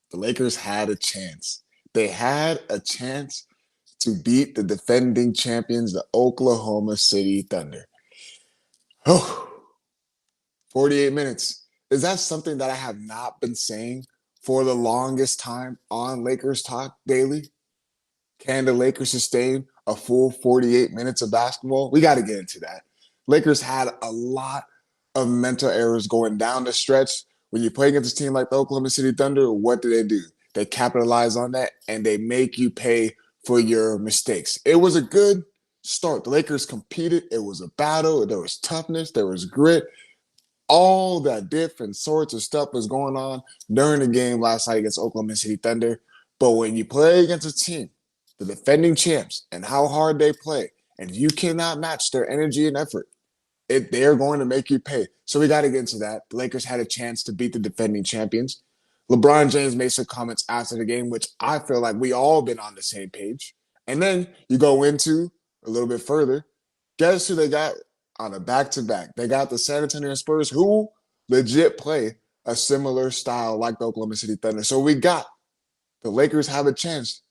The Lakers had a chance. They had a chance to beat the defending champions, the Oklahoma City Thunder. Oh, 48 minutes. Is that something that I have not been saying for the longest time on Lakers Talk Daily? Can the Lakers sustain a full 48 minutes of basketball? We got to get into that. Lakers had a lot of mental errors going down the stretch. When you play against a team like the Oklahoma City Thunder, what do? They capitalize on that, and they make you pay for your mistakes. It was a good start. The Lakers competed. It was a battle. There was toughness. There was grit. All that different sorts of stuff was going on during the game last night against Oklahoma City Thunder. But when you play against a team, the defending champs, and how hard they play, and you cannot match their energy and effort, they're going to make you pay. So we got to get into that. The Lakers had a chance to beat the defending champions. LeBron James made some comments after the game, which I feel like we all been on the same page. And then you go into a little bit further. Guess who they got on a back-to-back? They got the San Antonio Spurs, who legit play a similar style like the Oklahoma City Thunder. So we got the Lakers have a chance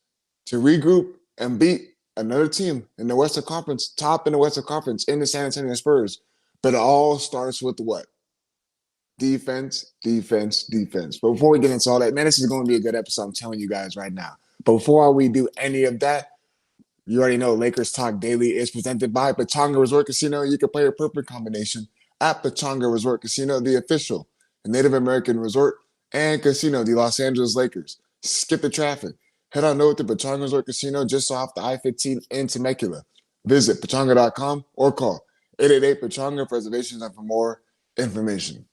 to regroup and beat another team in the Western Conference, top in the Western Conference, in the San Antonio Spurs. But it all starts with what? Defense, defense, defense. But before we get into all that, man, this is going to be a good episode, I'm telling you guys right now. But before we do any of that, you already know Lakers Talk Daily is presented by Pechanga Resort Casino. You can play a perfect combination at Pechanga Resort Casino, the official Native American resort and casino of the Los Angeles Lakers. Skip the traffic. Head on over to Pechanga Resort Casino just off the I-15 in Temecula. Visit pechanga.com or call 888-PECHANGA for reservations and for more information.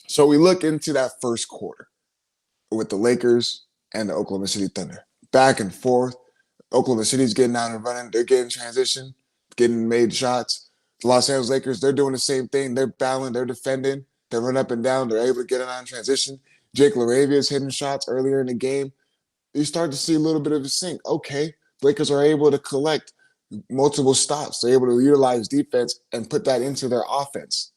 So we look into that first quarter with the Lakers and the Oklahoma City Thunder. Back and forth. Oklahoma City's getting out and running. They're getting transition, getting made shots. The Los Angeles Lakers, they're doing the same thing. They're battling. They're defending. They run up and down. They're able to get it on transition. Jake LaRavia's hitting shots earlier in the game. You start to see a little bit of a sink. Okay, Lakers are able to collect multiple stops. They're able to utilize defense and put that into their offense.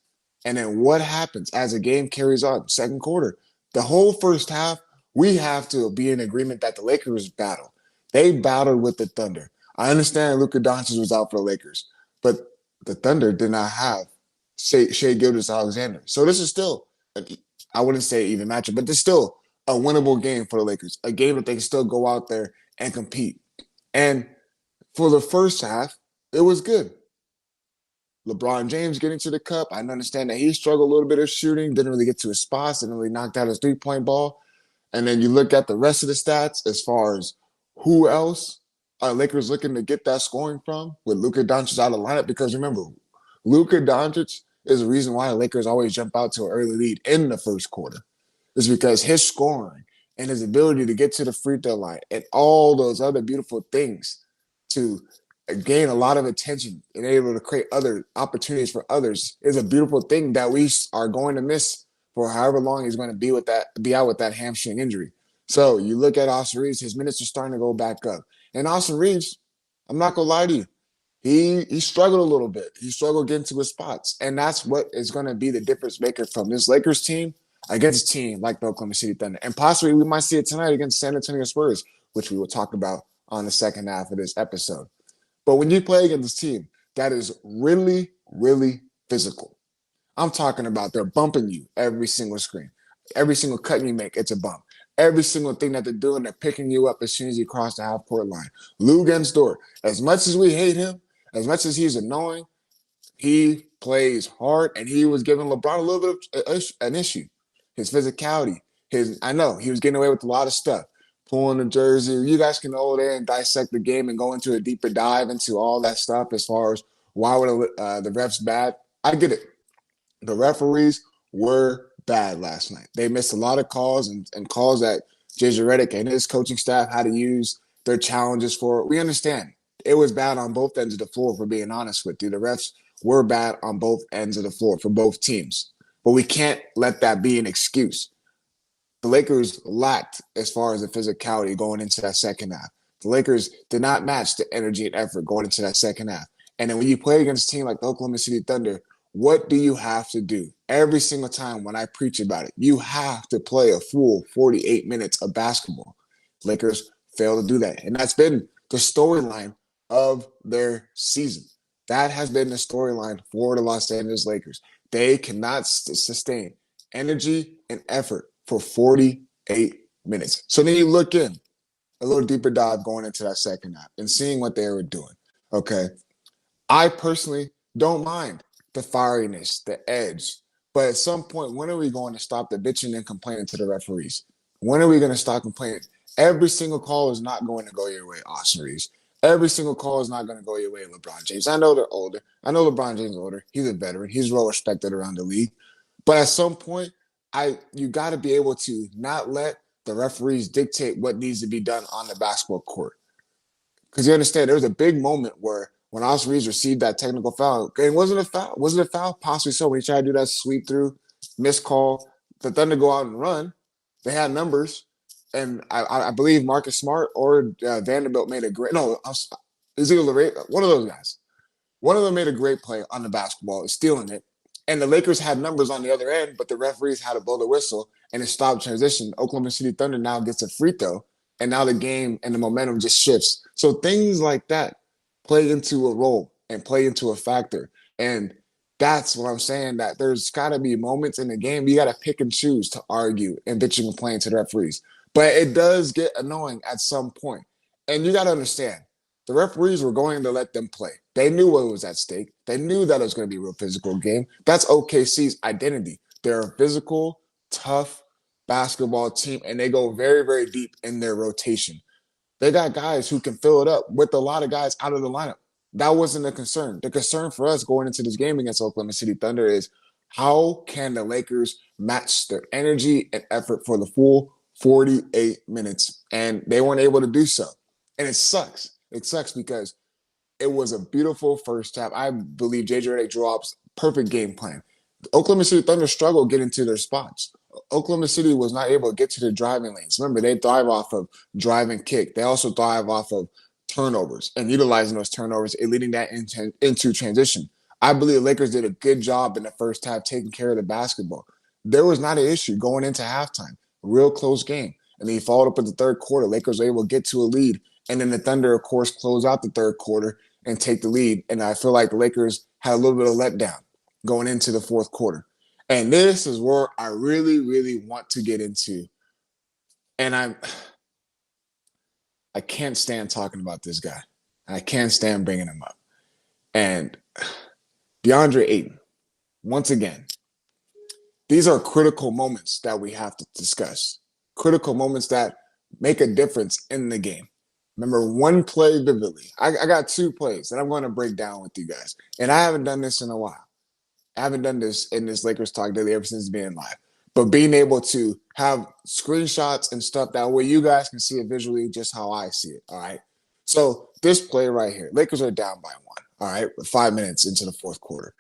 And then what happens as the game carries on? Second quarter, the whole first half, we have to be in agreement that the Lakers battle. They battled with the Thunder. I understand Luka Doncic was out for the Lakers, but the Thunder did not have Shai Gilgeous-Alexander. So this is still, I wouldn't say even matchup, but there's still a winnable game for the Lakers, a game that they can still go out there and compete. And for the first half, it was good. LeBron James getting to the cup. I understand that he struggled a little bit of shooting, didn't really get to his spots, didn't really knock out his three-point ball. And then you look at the rest of the stats as far as who else are Lakers looking to get that scoring from with Luka Doncic out of the lineup? Because remember, Luka Doncic is the reason why the Lakers always jump out to an early lead in the first quarter. Is because his scoring and his ability to get to the free throw line and all those other beautiful things to gain a lot of attention and able to create other opportunities for others is a beautiful thing that we are going to miss for however long he's going to be out with that hamstring injury. So you look at Austin Reeves, his minutes are starting to go back up. And Austin Reeves, I'm not going to lie to you, he struggled a little bit. He struggled getting to his spots. And that's what is going to be the difference maker from this Lakers team against a team like the Oklahoma City Thunder. And possibly we might see it tonight against San Antonio Spurs, which we will talk about on the second half of this episode. But when you play against this team that is really, really physical, I'm talking about they're bumping you every single screen. Every single cut you make, it's a bump. Every single thing that they're doing, they're picking you up as soon as you cross the half-court line. Lou Gensdorf, as much as we hate him, as much as he's annoying, he plays hard, and he was giving LeBron a little bit of an issue. His physicality, I know he was getting away with a lot of stuff. Pulling the jersey. You guys can go there and dissect the game and go into a deeper dive into all that stuff as far as why were the refs bad. I get it. The referees were bad last night. They missed a lot of calls and calls that J.J. Redick and his coaching staff had to use their challenges for. We understand. it was bad on both ends of the floor, for being honest with you. The refs were bad on both ends of the floor for both teams. But we can't let that be an excuse. The Lakers lacked as far as the physicality going into that second half. The Lakers did not match the energy and effort going into that second half. And then when you play against a team like the Oklahoma City Thunder, what do you have to do? Every single time when I preach about it, you have to play a full 48 minutes of basketball. Lakers fail to do that. And that's been the storyline of their season. That has been the storyline for the Los Angeles Lakers. They cannot sustain energy and effort for 48 minutes. So then you look in a little deeper dive going into that second half and seeing what they were doing. Okay. I personally don't mind the fieriness, the edge. But at some point, when are we going to stop the bitching and complaining to the referees? When are we going to stop complaining? Every single call is not going to go your way, Austin Reeves. Every single call is not going to go your way, LeBron James. I know they're older. I know LeBron James is older. He's a veteran. He's well respected around the league. But at some point, you got to be able to not let the referees dictate what needs to be done on the basketball court. Because you understand, there was a big moment where when Austin Reeves received that technical foul, it wasn't a foul. Was it a foul? Possibly so. When he tried to do that sweep through, missed call, the Thunder go out and run. They had numbers. And I believe Marcus Smart or Vanderbilt made a great – no, it was either one of those guys. One of them made a great play on the basketball, stealing it. And the Lakers had numbers on the other end, but the referees had to blow the whistle, and it stopped transition. Oklahoma City Thunder now gets a free throw, and now the game and the momentum just shifts. So things like that play into a role and play into a factor. And that's what I'm saying, that there's got to be moments in the game you got to pick and choose to argue and bitch and complain to the referees. But it does get annoying at some point. And you got to understand, the referees were going to let them play. They knew what was at stake. They knew that it was going to be a real physical game. That's OKC's identity. They're a physical, tough basketball team, and they go very, very deep in their rotation. They got guys who can fill it up with a lot of guys out of the lineup. That wasn't a concern. The concern for us going into this game against Oklahoma City Thunder is how can the Lakers match their energy and effort for the full 48 minutes? And they weren't able to do so. And it sucks. It sucks because it was a beautiful first half. I believe J.J. Redick drops perfect game plan. The Oklahoma City Thunder struggled getting to their spots. Oklahoma City was not able to get to their driving lanes. Remember, they thrive off of drive and kick. They also thrive off of turnovers and utilizing those turnovers and leading that into transition. I believe the Lakers did a good job in the first half taking care of the basketball. There was not an issue going into halftime. Real close game. And then he followed up in the third quarter. Lakers were able to get to a lead. And then the Thunder, of course, close out the third quarter and take the lead. And I feel like the Lakers had a little bit of letdown going into the fourth quarter. And this is where I really, really want to get into. And I can't stand talking about this guy. I can't stand bringing him up. And DeAndre Ayton, once again, these are critical moments that we have to discuss. Critical moments that make a difference in the game. Remember one play vividly. I got two plays that I'm going to break down with you guys. And I haven't done this in a while. I haven't done this in this Lakers Talk Daily ever since being live. But being able to have screenshots and stuff that way you guys can see it visually just how I see it, all right? So this play right here, Lakers are down by one, all right, with 5 minutes into the fourth quarter.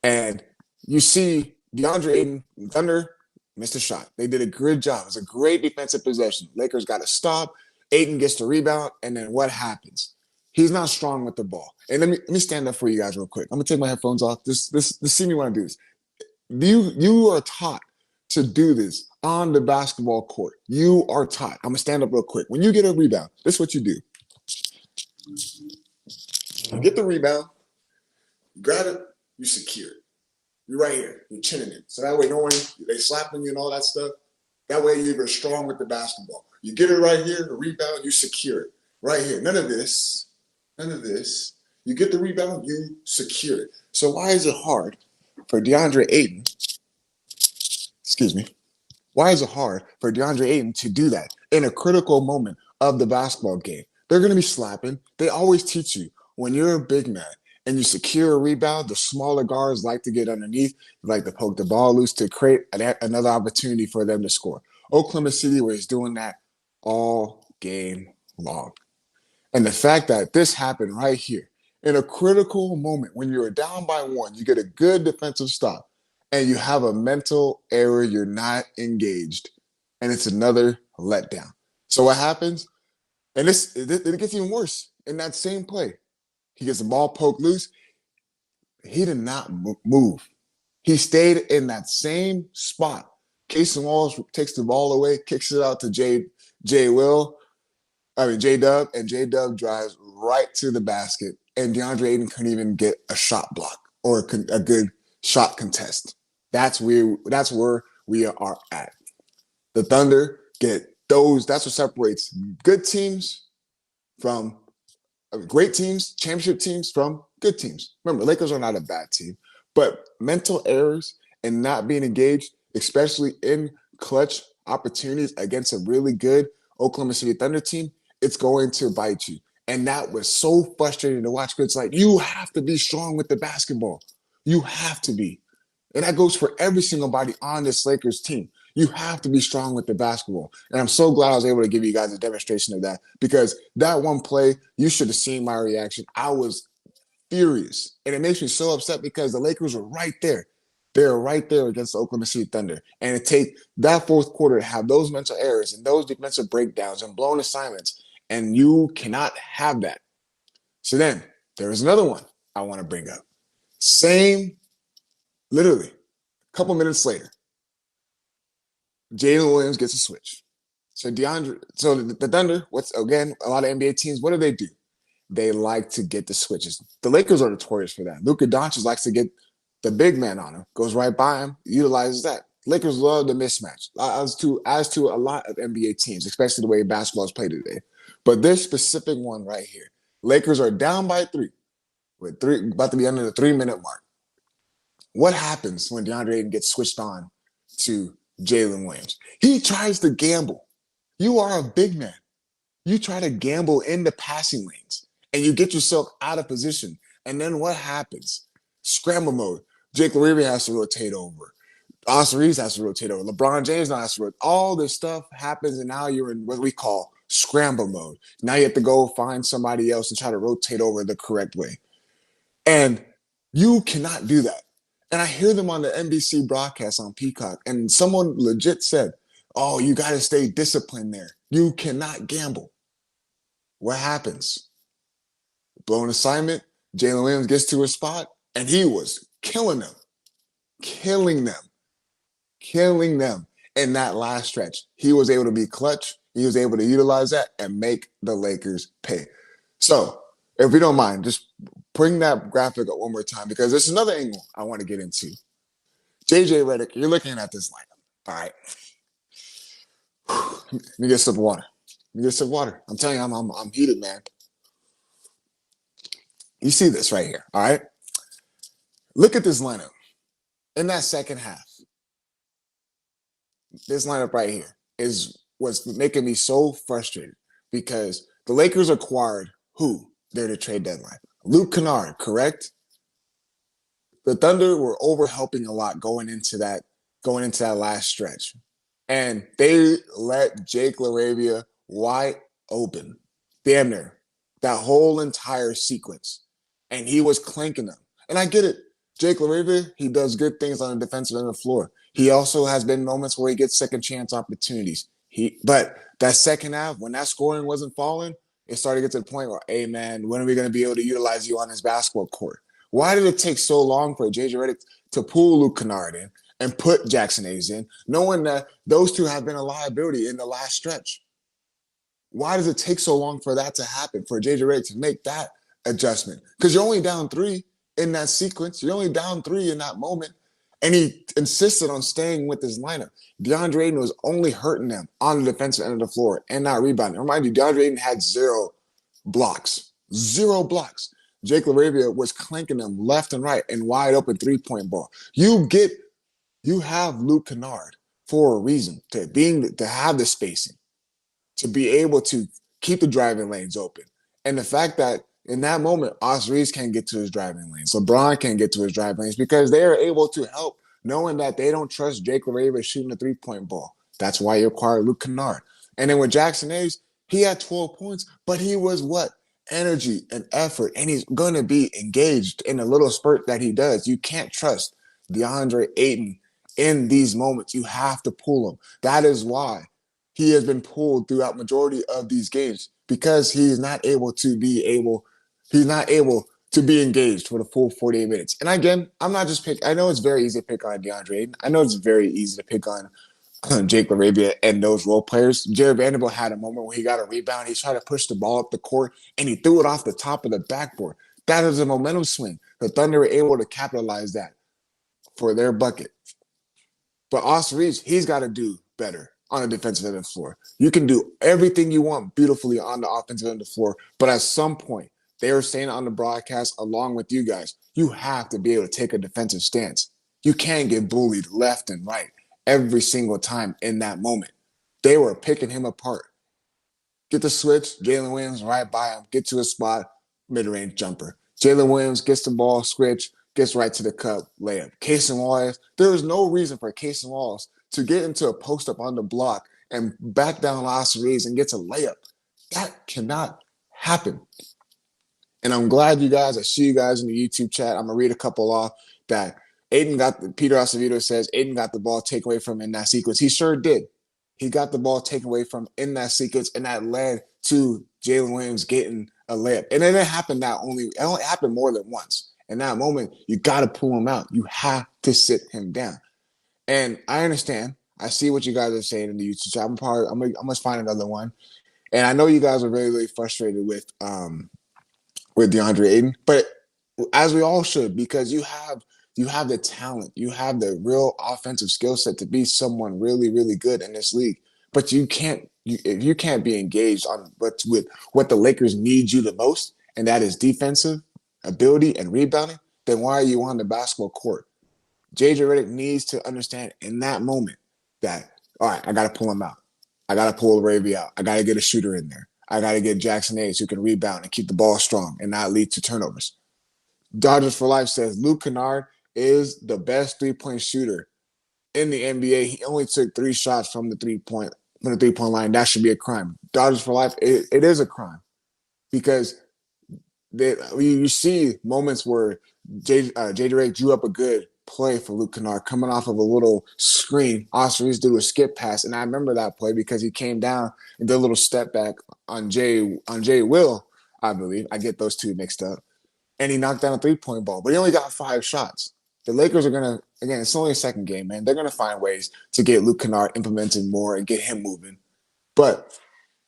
And you see DeAndre Ayton, Thunder, missed a shot. They did a good job. It was a great defensive possession. Lakers got to stop. Ayton gets the rebound, and then what happens? He's not strong with the ball. And let me stand up for you guys real quick. I'm gonna take my headphones off. Just see me when I do this. You are taught to do this on the basketball court. You are taught. I'm gonna stand up real quick. When you get a rebound, this is what you do. You get the rebound, you grab it, you secure it. You're right here. You're chinning it. So that way no one, they slapping you and all that stuff. That way you're strong with the basketball. You get it right here, the rebound, you secure it. Right here. None of this. None of this. You get the rebound, you secure it. So why is it hard for DeAndre Ayton? Excuse me. Why is it hard for DeAndre Ayton to do that in a critical moment of the basketball game? They're going to be slapping. They always teach you when you're a big man and you secure a rebound, the smaller guards like to get underneath, like to poke the ball loose to create another opportunity for them to score. Oklahoma City was doing that all game long. And the fact that this happened right here in a critical moment when you're down by one, you get a good defensive stop, and you have a mental error, you're not engaged, and it's another letdown. So what happens? And it gets even worse in that same play. He gets the ball poked loose. He did not move. He stayed in that same spot. Casey Walls takes the ball away, kicks it out to J Dub, and J Dub drives right to the basket, and DeAndre Ayton couldn't even get a shot block or a good shot contest. That's where we are at. The Thunder get those. That's what separates good teams from great teams, championship teams from good teams. Remember, Lakers are not a bad team, but mental errors and not being engaged, especially in clutch opportunities against a really good Oklahoma City Thunder team, it's going to bite you. And that was so frustrating to watch because it's like, you have to be strong with the basketball. You have to be. And that goes for every single body on this Lakers team. You have to be strong with the basketball. And I'm so glad I was able to give you guys a demonstration of that because that one play, you should have seen my reaction. I was furious. And it makes me so upset because the Lakers were right there. They're right there against the Oklahoma City Thunder. And it take that fourth quarter to have those mental errors and those defensive breakdowns and blown assignments. And you cannot have that. So then there is another one I want to bring up. Same, literally, a couple minutes later, Jalen Williams gets a switch. So the Thunder, again, a lot of NBA teams, what do? They like to get the switches. The Lakers are notorious for that. Luka Doncic likes to get the big man on him, goes right by him, utilizes that. Lakers love the mismatch, as to a lot of NBA teams, especially the way basketball is played today. But this specific one right here, Lakers are down by three, about to be under the 3-minute mark. What happens when DeAndre Ayton gets switched on to Jalen Williams? He tries to gamble. You are a big man. You try to gamble in the passing lanes, and you get yourself out of position. And then what happens? Scramble mode. Jake LaRivia has to rotate over. Austin Reeves has to rotate over. LeBron James has to rotate. All this stuff happens, and now you're in what we call scramble mode. Now you have to go find somebody else and try to rotate over the correct way. And you cannot do that. And I hear them on the NBC broadcast on Peacock, and someone legit said, oh, you got to stay disciplined there. You cannot gamble. What happens? Blown assignment, Jalen Williams gets to a spot, and he was killing them in that last stretch. He was able to be clutch. He was able to utilize that and make the Lakers pay. So, if you don't mind, just bring that graphic up one more time because there's another angle I want to get into. JJ Redick, you're looking at this lineup. All right. Let me get a sip of water. I'm telling you, I'm heated, man. You see this right here, all right? Look at this lineup. In that second half, this lineup right here was making me so frustrated because the Lakers acquired who? They're the trade deadline. Luke Kennard, correct? The Thunder were overhelping a lot going into that last stretch. And they let Jake LaRavia wide open. Damn near. That whole entire sequence. And he was clanking them. And I get it. Jake LaRavia, he does good things on the defensive end of the floor. He also has been moments where he gets second chance opportunities. But that second half, when that scoring wasn't falling, it started to get to the point where, hey, man, when are we going to be able to utilize you on this basketball court? Why did it take so long for JJ Redick to pull Luke Kennard in and put Jackson Hayes in, knowing that those two have been a liability in the last stretch? Why does it take so long for that to happen, for JJ Redick to make that adjustment? Because you're only down 3 in that sequence. You're only down 3 in that moment. And he insisted on staying with his lineup. DeAndre Ayton was only hurting them on the defensive end of the floor and not rebounding. Remind you, DeAndre Ayton had 0 blocks. 0 blocks. Jake LaRavia was clanking them left and right in wide open 3-point ball. You have Luke Kennard for a reason, to have the spacing, to be able to keep the driving lanes open. And the fact that in that moment, Austin Reeves can't get to his driving lanes. LeBron can't get to his driving lanes because they are able to help, knowing that they don't trust Jake LaRavia shooting a 3-point ball. That's why you acquired Luke Kennard. And then with Jackson Hayes, he had 12 points, but he was what? energy and effort, and he's going to be engaged in a little spurt that he does. You can't trust DeAndre Ayton in these moments. You have to pull him. That is why he has been pulled throughout majority of these games, because he's not able to be engaged for the full 48 minutes. And again, I'm not just picking. I know it's very easy to pick on DeAndre Ayton. I know it's very easy to pick on Jake LaRavia and those role players. Jared Vanderbilt had a moment where he got a rebound. He tried to push the ball up the court, and he threw it off the top of the backboard. That is a momentum swing. The Thunder were able to capitalize that for their bucket. But Austin Reeves, he's got to do better on the defensive end of the floor. You can do everything you want beautifully on the offensive end of the floor, but at some point, they were saying on the broadcast, along with you guys, you have to be able to take a defensive stance. You can't get bullied left and right every single time in that moment. They were picking him apart. Get the switch, Jalen Williams right by him, get to a spot, mid-range jumper. Jalen Williams gets the ball, switch, gets right to the cup, layup. Casey Wallace, there is no reason for Casey Wallace to get into a post-up on the block and back down Austin Reeves and gets a layup. That cannot happen. And I'm glad you guys, I see you guys in the YouTube chat. I'm going to read a couple off that Peter Acevedo says Ayton got the ball taken away from him in that sequence. He sure did. He got the ball taken away from in that sequence, and that led to Jalen Williams getting a layup. And it only happened more than once. In that moment, you got to pull him out. You have to sit him down. And I understand. I see what you guys are saying in the YouTube chat. I must find another one. And I know you guys are really, really frustrated with DeAndre Ayton, but as we all should, because you have the talent, you have the real offensive skill set to be someone really, really good in this league. But if you can't be engaged on what the Lakers need you the most, and that is defensive ability and rebounding, then why are you on the basketball court? JJ Redick needs to understand in that moment that, all right, I got to pull him out. I got to pull Ravy out. I got to get a shooter in there. I got to get Jackson Hayes who can rebound and keep the ball strong and not lead to turnovers. Dodgers for Life says Luke Kennard is the best three-point shooter in the NBA. He only took 3 shots from the three-point line. That should be a crime. Dodgers for Life, it is a crime, because you see moments where J.J. Redick drew up a good play for Luke Kennard coming off of a little screen. Austin Reeves did a skip pass, and I remember that play because he came down and did a little step back on Jay Will, I believe. I get those two mixed up. And he knocked down a three-point ball, but he only got 5 shots. The Lakers are going to, again, it's only a second game, man. They're going to find ways to get Luke Kennard implemented more and get him moving. But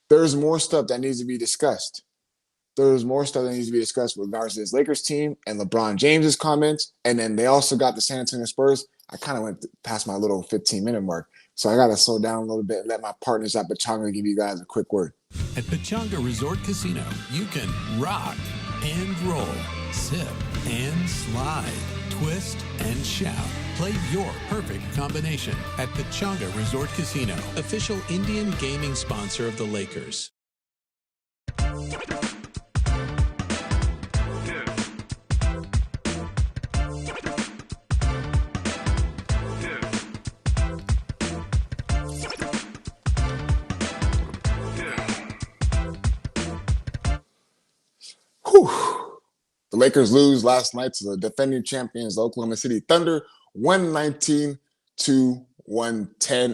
there's more stuff that needs to be discussed. There's more stuff that needs to be discussed with regards to this Lakers team and LeBron James's comments. And then they also got the San Antonio Spurs. I kind of went past my little 15-minute mark. So I got to slow down a little bit and let my partners at Pechanga give you guys a quick word. At Pechanga Resort Casino, you can rock and roll, sip and slide, twist and shout. Play your perfect combination at Pechanga Resort Casino, official Indian gaming sponsor of the Lakers. The Lakers lose last night to the defending champions, the Oklahoma City Thunder, 119-110.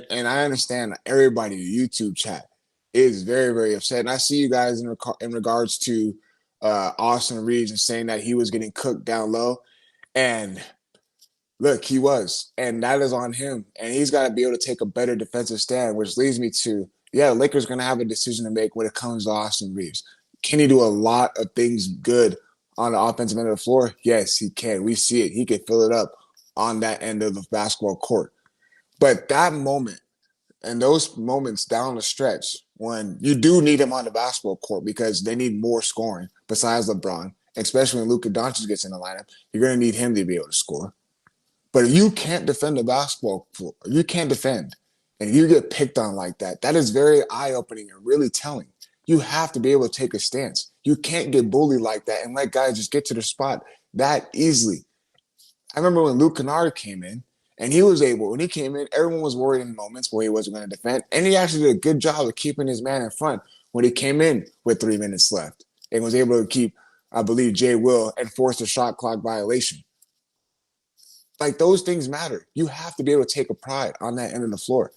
And I understand everybody in the YouTube chat is very, very upset. And I see you guys in regards to Austin Reeves and saying that he was getting cooked down low. And look, he was. And that is on him. And he's got to be able to take a better defensive stand, which leads me to, the Lakers are going to have a decision to make when it comes to Austin Reeves. Can he do a lot of things good on the offensive end of the floor? Yes, he can. We see it. He can fill it up on that end of the basketball court. But that moment and those moments down the stretch when you do need him on the basketball court because they need more scoring besides LeBron, especially when Luka Doncic gets in the lineup, you're going to need him to be able to score. But if you can't defend the basketball floor, you can't defend, and you get picked on like that, that is very eye-opening and really telling. You have to be able to take a stance. You can't get bullied like that and let guys just get to the spot that easily. I remember when Luke Kennard came in, and when he came in, everyone was worried in moments where he wasn't going to defend, and he actually did a good job of keeping his man in front when he came in with 3 minutes left. and was able to keep, I believe, Jay Will and force a shot clock violation. Like, those things matter. You have to be able to take a pride on that end of the floor.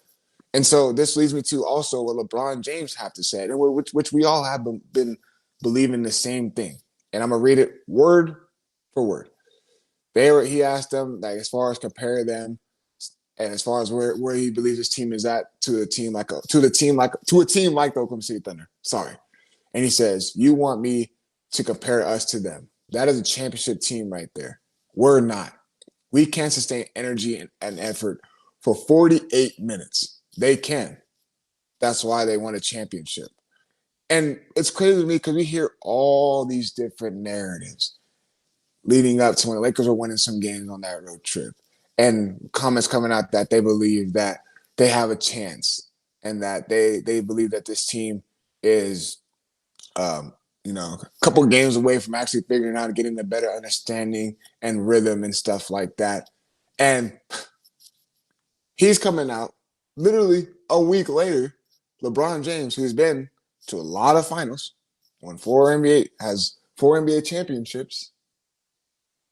And so this leads me to also what LeBron James have to say, and which we all have been believing the same thing. And I'm going to read it word for word. He asked them, like, as far as compare them and as far as where he believes his team is at to a team like the Oklahoma City Thunder. Sorry. And he says, "You want me to compare us to them? That is a championship team right there. We're not. We can't sustain energy and effort for 48 minutes. They can. That's why they won a championship." And it's crazy to me because we hear all these different narratives leading up to when the Lakers were winning some games on that road trip, and comments coming out that they believe that they have a chance and that they believe that this team is, a couple games away from actually figuring out and getting a better understanding and rhythm and stuff like that. And he's coming out literally a week later. LeBron James, who's been to a lot of finals, has 4 NBA championships.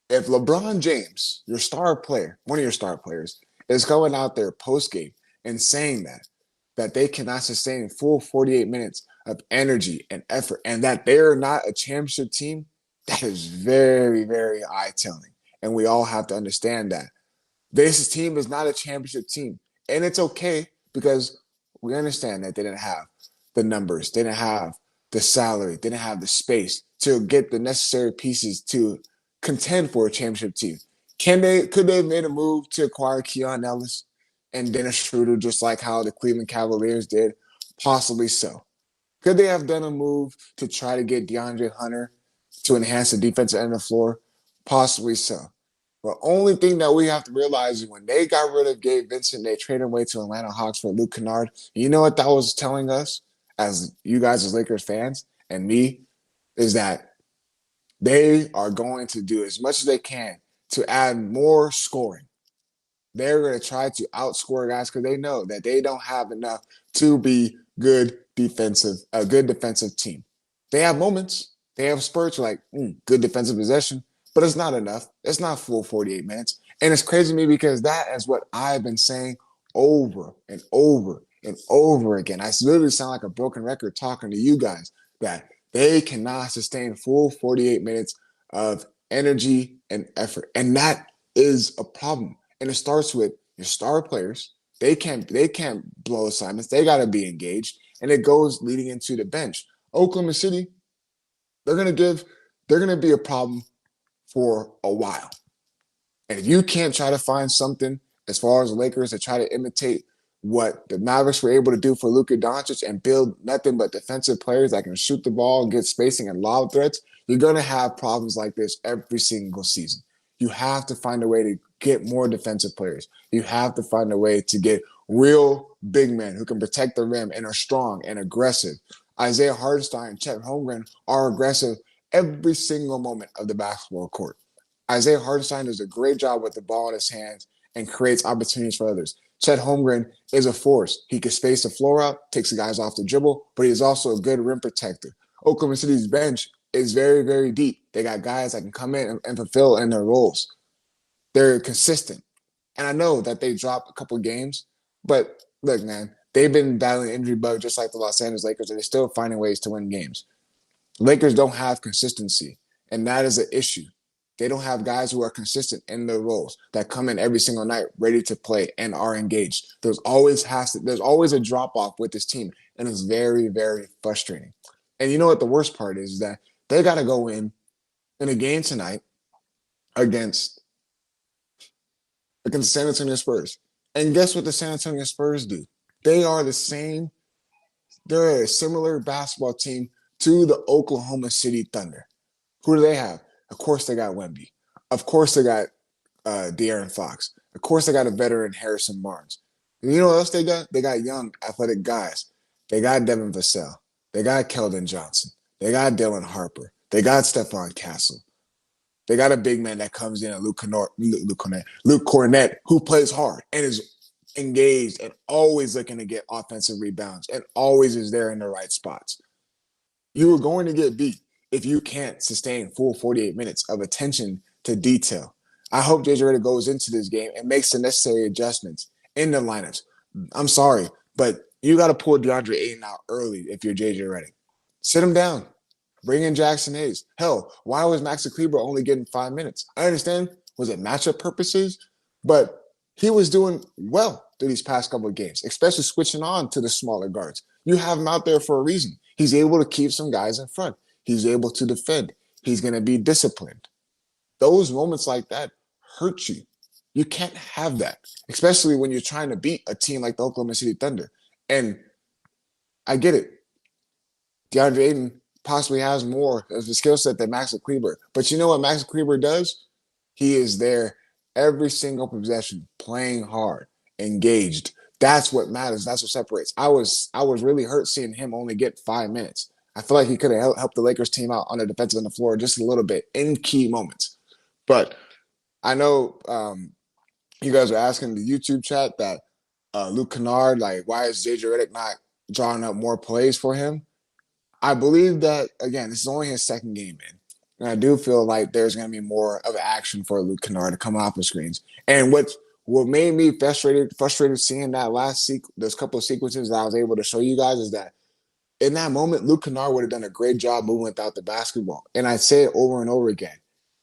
If LeBron James, your star player, one of your star players, is going out there post game and saying that they cannot sustain full 48 minutes of energy and effort, and that they're not a championship team, that is very, very eye-telling. And we all have to understand that. This team is not a championship team. And it's okay because we understand that they didn't have the numbers, they didn't have the salary, they didn't have the space to get the necessary pieces to contend for a championship team. Could they have made a move to acquire Keon Ellis and Dennis Schroeder, just like how the Cleveland Cavaliers did? Possibly so. Could they have done a move to try to get DeAndre Hunter to enhance the defensive end of the floor? Possibly so. The only thing that we have to realize is when they got rid of Gabe Vincent, they traded away to Atlanta Hawks for Luke Kennard. You know what that was telling us, as you guys as Lakers fans and me, is that they are going to do as much as they can to add more scoring. They're going to try to outscore guys because they know that they don't have enough to be a good defensive team. They have moments. They have spurts like good defensive possession, but it's not enough. It's not full 48 minutes. And it's crazy to me because that is what I've been saying over and over and over again. I literally sound like a broken record talking to you guys that they cannot sustain full 48 minutes of energy and effort. And that is a problem. And it starts with your star players. They can't blow assignments. They got to be engaged. And it goes leading into the bench. Oklahoma City, they're going to be a problem for a while. And if you can't try to find something as far as the Lakers to try to imitate what the Mavericks were able to do for Luka Doncic and build nothing but defensive players that can shoot the ball, get spacing, and lob threats, you're going to have problems like this every single season. You have to find a way to get more defensive players. You have to find a way to get real big men who can protect the rim and are strong and aggressive. Isaiah Hartenstein and Chet Holmgren are aggressive every single moment of the basketball court. Isaiah Hartenstein does a great job with the ball in his hands and creates opportunities for others. Chet Holmgren is a force. He can space the floor out, takes the guys off the dribble, but he's also a good rim protector. Oklahoma City's bench is very, very deep. They got guys that can come in and fulfill in their roles. They're consistent. And I know that they dropped a couple games, but look, man, they've been battling injury bug just like the Los Angeles Lakers, and they're still finding ways to win games. Lakers don't have consistency, and that is an issue. They don't have guys who are consistent in their roles that come in every single night ready to play and are engaged. There's always a drop-off with this team, and it's very, very frustrating. And you know what the worst part is that they got to go in a game tonight against the San Antonio Spurs. And guess what the San Antonio Spurs do? They're a similar basketball team to the Oklahoma City Thunder. Who do they have? Of course they got Wemby. Of course they got De'Aaron Fox. Of course they got a veteran Harrison Barnes. And you know what else they got? They got young athletic guys. They got Devin Vassell. They got Keldon Johnson. They got Dylan Harper. They got Stephon Castle. They got a big man that comes in, Luke Cornett, who plays hard and is engaged and always looking to get offensive rebounds and always is there in the right spots. You were going to get beat. if you can't sustain full 48 minutes of attention to detail. I hope JJ Redick goes into this game and makes the necessary adjustments in the lineups. I'm sorry, but you got to pull DeAndre Ayton out early if you're JJ Redick. Sit him down. Bring in Jackson Hayes. Hell, why was Maxi Kleber only getting 5 minutes? I understand. Was it matchup purposes? But he was doing well through these past couple of games, especially switching on to the smaller guards. You have him out there for a reason. He's able to keep some guys in front. He's able to defend. He's going to be disciplined. Those moments like that hurt you. You can't have that, especially when you're trying to beat a team like the Oklahoma City Thunder. And I get it. DeAndre Ayton possibly has more of the skill set than Maxi Kleber. But you know what Maxi Kleber does? He is there every single possession, playing hard, engaged. That's what matters. That's what separates. I was really hurt seeing him only get 5 minutes. I feel like he could have helped the Lakers team out on the defensive end of the floor just a little bit in key moments. But I know you guys are asking the YouTube chat that Luke Kennard, like, why is JJ Redick not drawing up more plays for him? I believe that, again, this is only his second game in. And I do feel like there's going to be more of action for Luke Kennard to come off the screens. And what made me frustrated seeing that those couple of sequences that I was able to show you guys is that in that moment, Luke Kennard would have done a great job moving without the basketball. And I say it over and over again.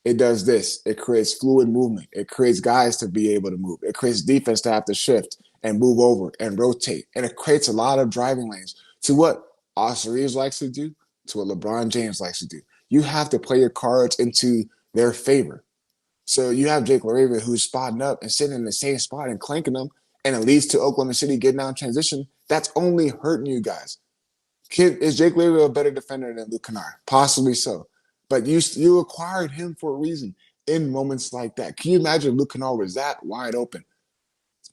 It does this. It creates fluid movement. It creates guys to be able to move. It creates defense to have to shift and move over and rotate. And it creates a lot of driving lanes to what Austin Reeves likes to do, to what LeBron James likes to do. You have to play your cards into their favor. So you have Jake LaRavia who's spotting up and sitting in the same spot and clanking them, and it leads to Oklahoma City getting out in transition. That's only hurting you guys. Is Jake LaRavia a better defender than Luke Kennard? Possibly so. But you acquired him for a reason in moments like that. Can you imagine Luke Kennard was that wide open?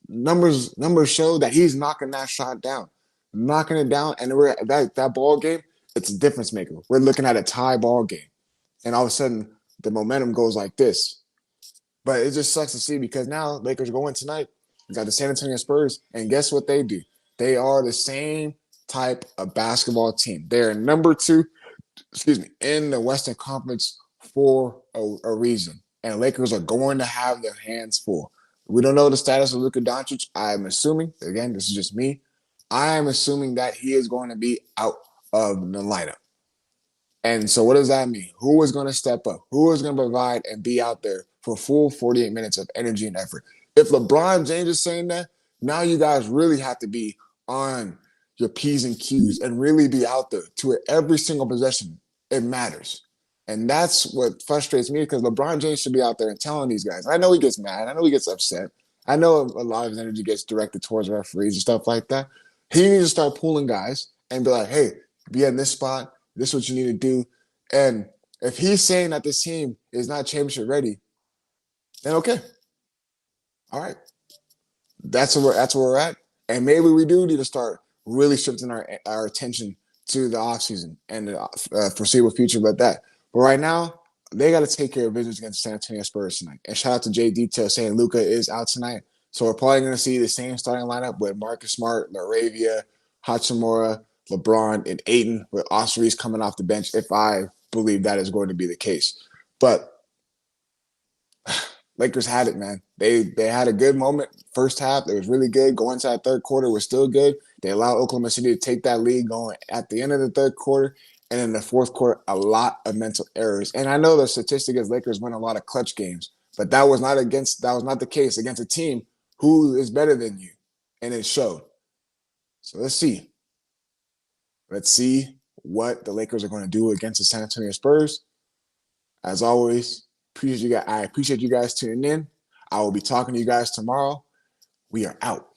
Numbers show that he's knocking that shot down. Knocking it down, and we're that ball game, it's a difference maker. We're looking at a tie ball game, and all of a sudden the momentum goes like this. But it just sucks to see because now Lakers go in tonight. You got the San Antonio Spurs, and guess what they do? They are the same type of basketball team. They're number 2, in the Western Conference for a reason, and Lakers are going to have their hands full. We don't know the status of Luka Doncic. I'm assuming, again, this is just me, I'm assuming that he is going to be out of the lineup. And so what does that mean? Who is going to step up? Who is going to provide and be out there for full 48 minutes of energy and effort? If LeBron James is saying that, now you guys really have to be on your P's and Q's and really be out there to it every single possession. It matters. And that's what frustrates me because LeBron James should be out there and telling these guys. I know he gets mad. I know he gets upset. I know a lot of his energy gets directed towards referees and stuff like that. He needs to start pulling guys and be like, hey, be in this spot. This is what you need to do. And if he's saying that this team is not championship ready, then okay. All right. That's where we're at. And maybe we do need to start really shifting our attention to the offseason and the foreseeable future about that. But right now, they got to take care of business against the San Antonio Spurs tonight. And shout out to Jay Detail saying Luka is out tonight. So we're probably going to see the same starting lineup with Marcus Smart, LaRavia, Hachimura, LeBron, and Ayton, with Austin Reeves coming off the bench if I believe that is going to be the case. But Lakers had it, man. They had a good moment first half. It was really good. Going into that third quarter was still good. They allowed Oklahoma City to take that lead going at the end of the third quarter. And in the fourth quarter, a lot of mental errors. And I know the statistic is Lakers win a lot of clutch games, but that was not the case against a team who is better than you. And it showed. So let's see. Let's see what the Lakers are going to do against the San Antonio Spurs. As always, I appreciate you guys tuning in. I will be talking to you guys tomorrow. We are out.